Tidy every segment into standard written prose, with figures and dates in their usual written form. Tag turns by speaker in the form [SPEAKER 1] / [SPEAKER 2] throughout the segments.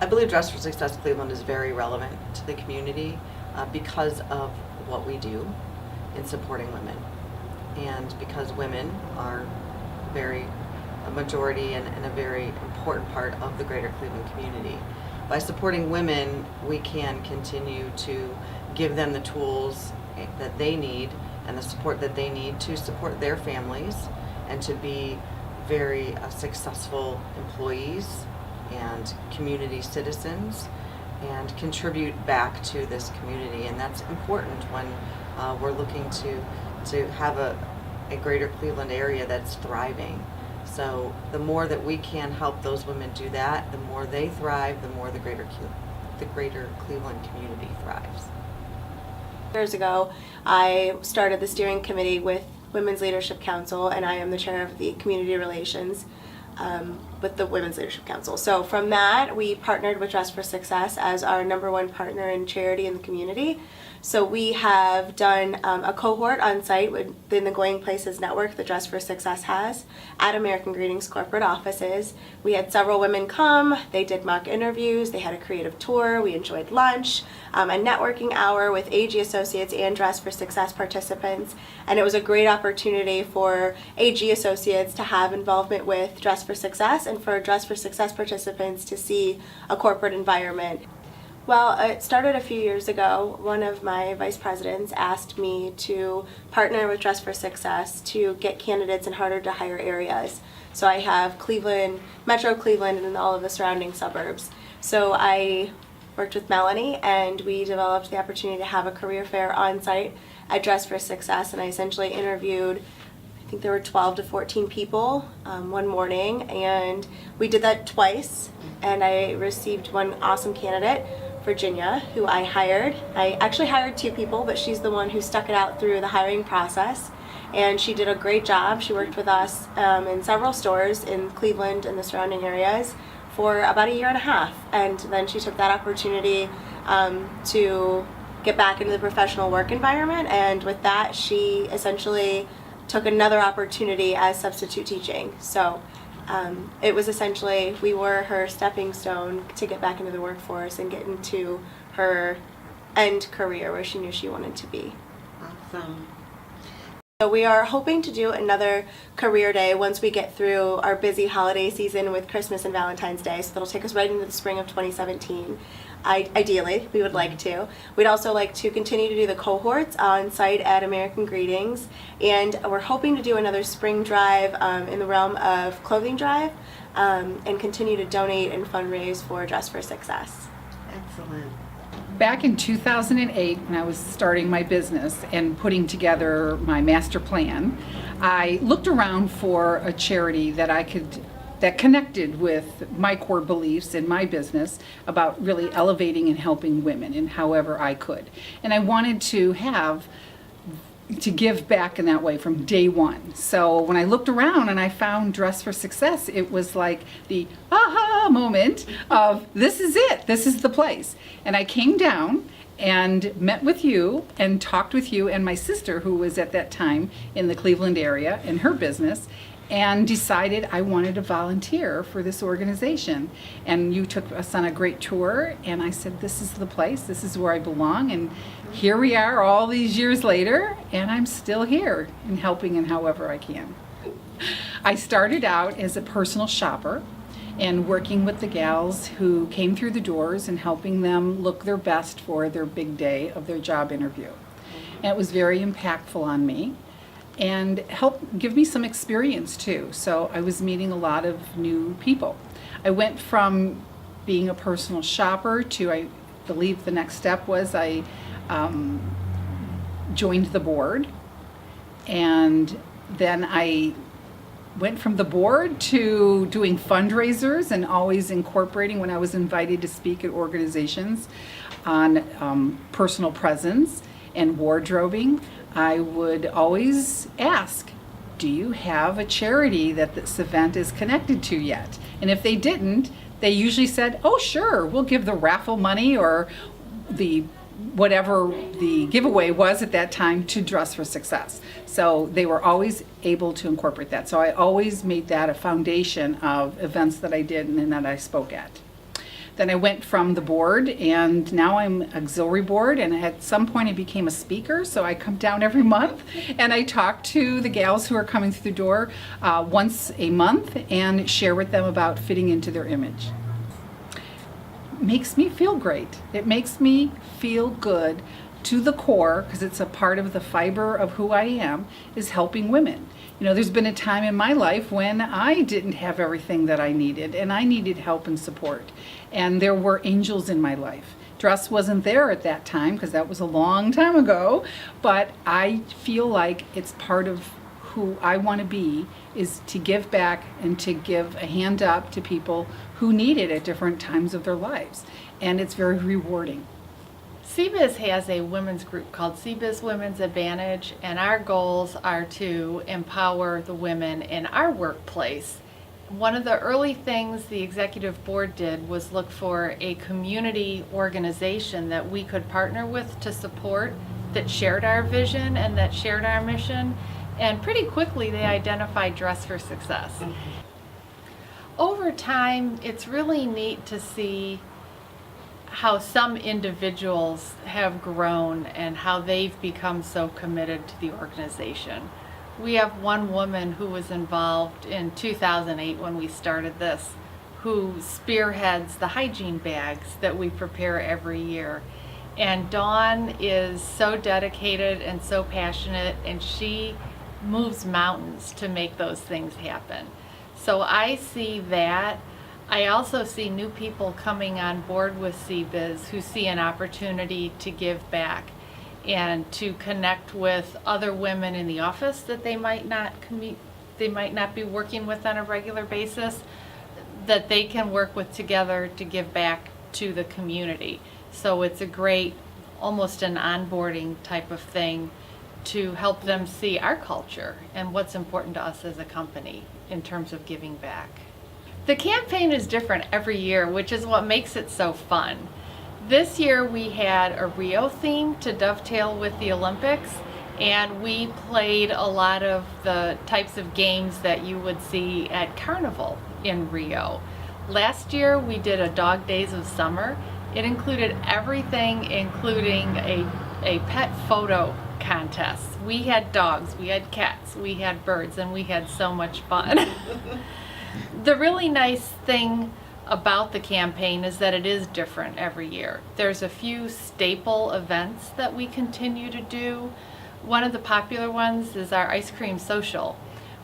[SPEAKER 1] I believe Dress for Success Cleveland is very relevant to the community because of what we do in supporting women, and because women are a majority and a very important part of the greater Cleveland community. By supporting women, we can continue to give them the tools that they need and the support that they need to support their families and to be very successful employees and community citizens and contribute back to this community. And that's important when we're looking to have a greater Cleveland area that's thriving. So the more that we can help those women do that, the more they thrive, the more the greater Cleveland community thrives.
[SPEAKER 2] Years ago, I started the steering committee with Women's Leadership Council, and I am the chair of the community relations with the Women's Leadership Council. So from that, we partnered with Dress for Success as our #1 partner in charity in the community. So we have done a cohort on site within the Going Places network that Dress for Success has at American Greetings corporate offices. We had several women come, they did mock interviews, they had a creative tour, we enjoyed lunch, a networking hour with AG associates and Dress for Success participants, and it was a great opportunity for AG associates to have involvement with Dress for Success and for Dress for Success participants to see a corporate environment. Well, it started a few years ago. One of my vice presidents asked me to partner with Dress for Success to get candidates in harder to hire areas. So I have Cleveland, Metro Cleveland, and all of the surrounding suburbs. So I worked with Melanie and we developed the opportunity to have a career fair on site at Dress for Success, and I essentially interviewed, I think there were 12 to 14 people one morning, and we did that twice, and I received one awesome candidate, Virginia, who I hired. I actually hired 2 people, but she's the one who stuck it out through the hiring process, and she did a great job. She worked with us in several stores in Cleveland and the surrounding areas for about a year and a half, and then she took that opportunity to get back into the professional work environment, and with that she essentially took another opportunity as substitute teaching. So it was essentially, we were her stepping stone to get back into the workforce and get into her end career where she knew she wanted to be.
[SPEAKER 1] Awesome.
[SPEAKER 2] So we are hoping to do another career day once we get through our busy holiday season with Christmas and Valentine's Day. So that'll take us right into the spring of 2017. Ideally, we would like to. We'd also like to continue to do the cohorts on site at American Greetings, and we're hoping to do another spring drive in the realm of clothing drive and continue to donate and fundraise for Dress for Success.
[SPEAKER 1] Excellent.
[SPEAKER 3] Back in 2008, when I was starting my business and putting together my master plan, I looked around for a charity that connected with my core beliefs in my business about really elevating and helping women in however I could. And I wanted to give back in that way from day one. So when I looked around and I found Dress for Success, it was like the aha moment of, this is it, this is the place. And I came down and met with you and talked with you and my sister, who was at that time in the Cleveland area in her business, and decided I wanted to volunteer for this organization. And you took us on a great tour, and I said, this is the place, this is where I belong, and here we are all these years later, and I'm still here and helping in however I can. I started out as a personal shopper and working with the gals who came through the doors and helping them look their best for their big day of their job interview. And it was very impactful on me and helped give me some experience too. So I was meeting a lot of new people. I went from being a personal shopper to, I believe the next step was I joined the board, and then I went from the board to doing fundraisers and always incorporating when I was invited to speak at organizations on personal presence and wardrobing. I would always ask, do you have a charity that this event is connected to yet? And if they didn't, they usually said, oh sure, we'll give the raffle money or the whatever the giveaway was at that time to Dress for Success. So they were always able to incorporate that. So I always made that a foundation of events that I did and that I spoke at. Then I went from the board, and now I'm auxiliary board, and at some point I became a speaker, so I come down every month and I talk to the gals who are coming through the door once a month and share with them about fitting into their image. Makes me feel great. It makes me feel good to the core, because it's a part of the fiber of who I am, is helping women. You know, there's been a time in my life when I didn't have everything that I needed, and I needed help and support. And there were angels in my life. Dress wasn't there at that time, because that was a long time ago, but I feel like it's part of who I want to be, is to give back and to give a hand up to people who need it at different times of their lives. And it's very rewarding.
[SPEAKER 4] CBiz has a women's group called CBiz Women's Advantage, and our goals are to empower the women in our workplace. One of the early things the executive board did was look for a community organization that we could partner with to support, that shared our vision and that shared our mission, and pretty quickly they identified Dress for Success. Over time, it's really neat to see how some individuals have grown and how they've become so committed to the organization. We have one woman who was involved in 2008 when we started this, who spearheads the hygiene bags that we prepare every year. And Dawn is so dedicated and so passionate, and she moves mountains to make those things happen. So I see that. I also see new people coming on board with CBiz who see an opportunity to give back and to connect with other women in the office that they might not be working with on a regular basis, that they can work with together to give back to the community. So it's a great, almost an onboarding type of thing to help them see our culture and what's important to us as a company in terms of giving back. The campaign is different every year, which is what makes it so fun. This year we had a Rio theme to dovetail with the Olympics, and we played a lot of the types of games that you would see at Carnival in Rio. Last year we did a Dog Days of Summer. It included everything, including a pet photo contest. We had dogs, we had cats, we had birds, and we had so much fun. The really nice thing about the campaign is that it is different every year. There's a few staple events that we continue to do. One of the popular ones is our ice cream social.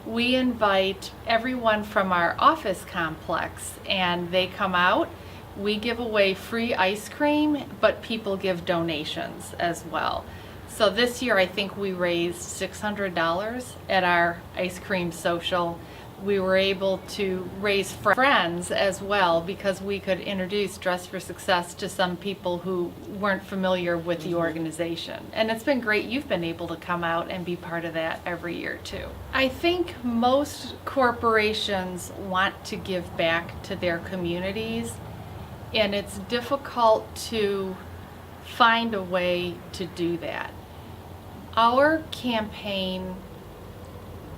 [SPEAKER 4] We invite everyone from our office complex, and they come out. We give away free ice cream, but people give donations as well. So this year I think we raised $600 at our ice cream social. We were able to raise friends as well, because we could introduce Dress for Success to some people who weren't familiar with the organization. And it's been great. You've been able to come out and be part of that every year too. I think most corporations want to give back to their communities, and it's difficult to find a way to do that. Our campaign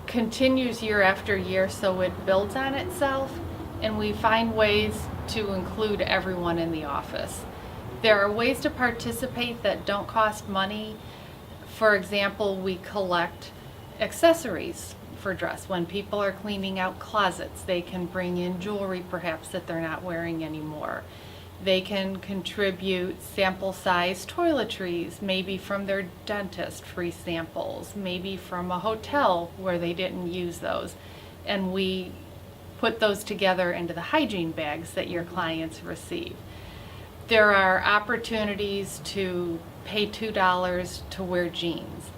[SPEAKER 4] continues year after year, so it builds on itself, and we find ways to include everyone in the office. There are ways to participate that don't cost money. For example, we collect accessories for dress. When people are cleaning out closets, they can bring in jewelry perhaps that they're not wearing anymore. They can contribute sample size toiletries, maybe from their dentist, free samples, maybe from a hotel where they didn't use those. And we put those together into the hygiene bags that your clients receive. There are opportunities to pay $2 to wear jeans.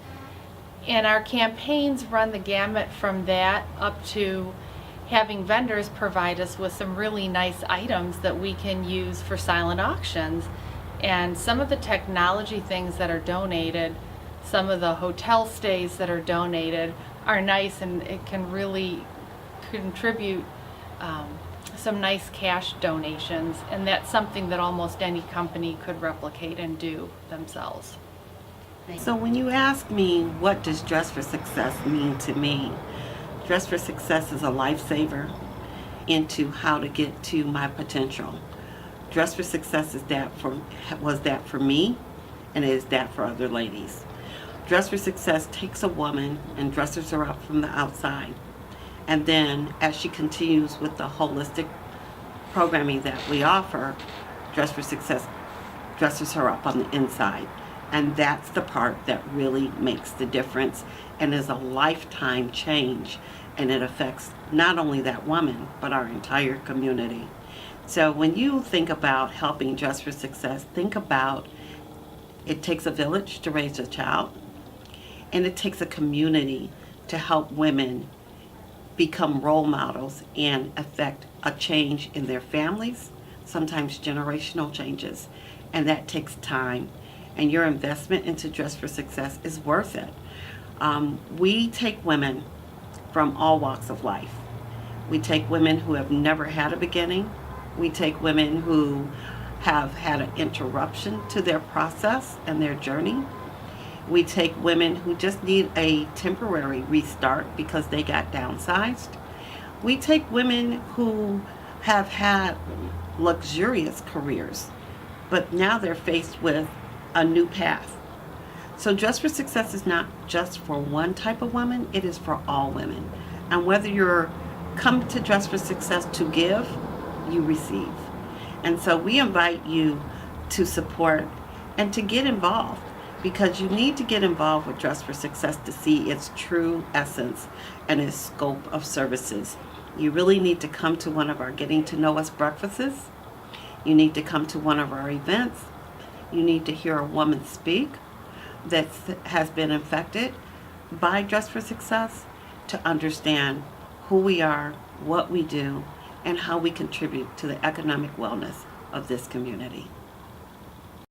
[SPEAKER 4] And our campaigns run the gamut from that up to having vendors provide us with some really nice items that we can use for silent auctions. And some of the technology things that are donated, some of the hotel stays that are donated are nice, and it can really contribute some nice cash donations. And that's something that almost any company could replicate and do themselves.
[SPEAKER 5] So when you ask me what does Dress for Success mean to me, Dress for Success is a lifesaver into how to get to my potential. Dress for Success was that for me, and it is that for other ladies. Dress for Success takes a woman and dresses her up from the outside. And then as she continues with the holistic programming that we offer, Dress for Success dresses her up on the inside. And that's the part that really makes the difference and is a lifetime change. And it affects not only that woman, but our entire community. So when you think about helping Dress for Success, think about it takes a village to raise a child, and it takes a community to help women become role models and affect a change in their families, sometimes generational changes, and that takes time. And your investment into Dress for Success is worth it. We take women from all walks of life. We take women who have never had a beginning. We take women who have had an interruption to their process and their journey. We take women who just need a temporary restart because they got downsized. We take women who have had luxurious careers, but now they're faced with a new path. So Dress for Success is not just for one type of woman, it is for all women. And whether you're come to Dress for Success to give, you receive. And so we invite you to support and to get involved, because you need to get involved with Dress for Success to see its true essence and its scope of services. You really need to come to one of our Getting to Know Us breakfasts. You need to come to one of our events. You need to hear a woman speak that has been infected by Dress for Success to understand who we are, what we do, and how we contribute to the economic wellness of this community.